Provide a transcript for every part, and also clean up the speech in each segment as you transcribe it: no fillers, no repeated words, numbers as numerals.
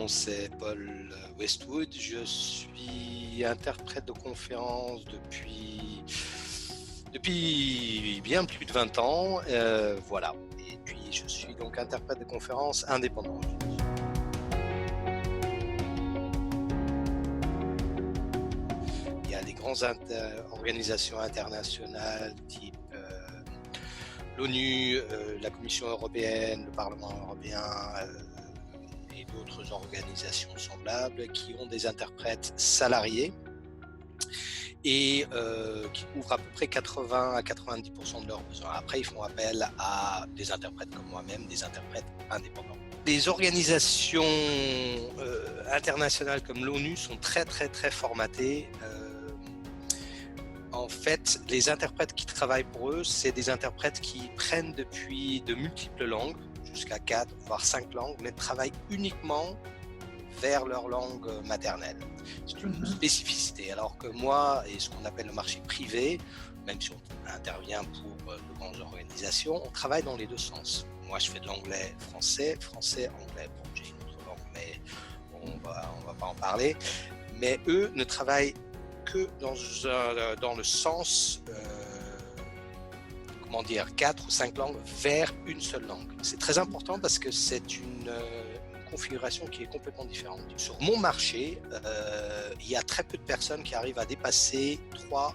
c'est Paul Westwood. Je suis interprète de conférences depuis bien plus de 20 ans. Voilà. Et puis, je suis donc interprète de conférences indépendant. Il y a des grandes organisations internationales type l'ONU, la Commission européenne, le Parlement européen et d'autres organisations semblables qui ont des interprètes salariés et qui couvrent à peu près 80 à 90% de leurs besoins. Après, ils font appel à des interprètes comme moi-même, des interprètes indépendants. Les organisations internationales comme l'ONU sont très formatées. En fait, les interprètes qui travaillent pour eux, c'est des interprètes qui prennent depuis de multiples langues, jusqu'à 4 voire 5 langues, mais travaillent uniquement vers leur langue maternelle. C'est une spécificité. Alors que moi, et ce qu'on appelle le marché privé, même si on intervient pour de grandes organisations, on travaille dans les deux sens. Moi, je fais de l'anglais, français, anglais. Bon, j'ai une autre langue, mais on va pas en parler. Mais eux ne travaillent que dans le sens, 4 ou 5 langues vers une seule langue. C'est très important parce que c'est une configuration qui est complètement différente. Sur mon marché, il y a très peu de personnes qui arrivent à dépasser 3,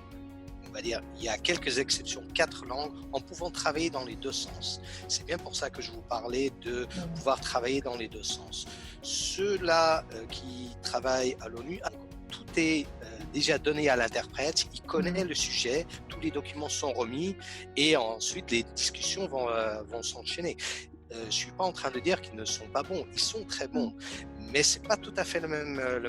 on va dire, il y a quelques exceptions, 4 langues en pouvant travailler dans les deux sens. C'est bien pour ça que je vous parlais de pouvoir travailler dans les deux sens. Ceux-là qui travaillent à l'ONU, tout est déjà donné à l'interprète, il connaît le sujet, tous les documents sont remis et ensuite les discussions vont s'enchaîner. Je ne suis pas en train de dire qu'ils ne sont pas bons, ils sont très bons, mais ce n'est pas tout à fait le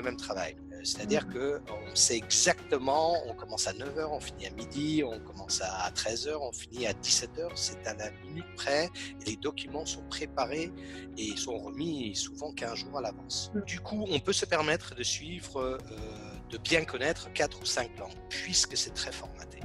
même travail. C'est-à-dire qu'on sait exactement, on commence à 9h, on finit à midi, on commence à 13h, on finit à 17h, c'est à la minute près, et les documents sont préparés et sont remis souvent 15 jours à l'avance. Du coup, on peut se permettre de suivre, de bien connaître 4 ou 5 langues, puisque c'est très formaté.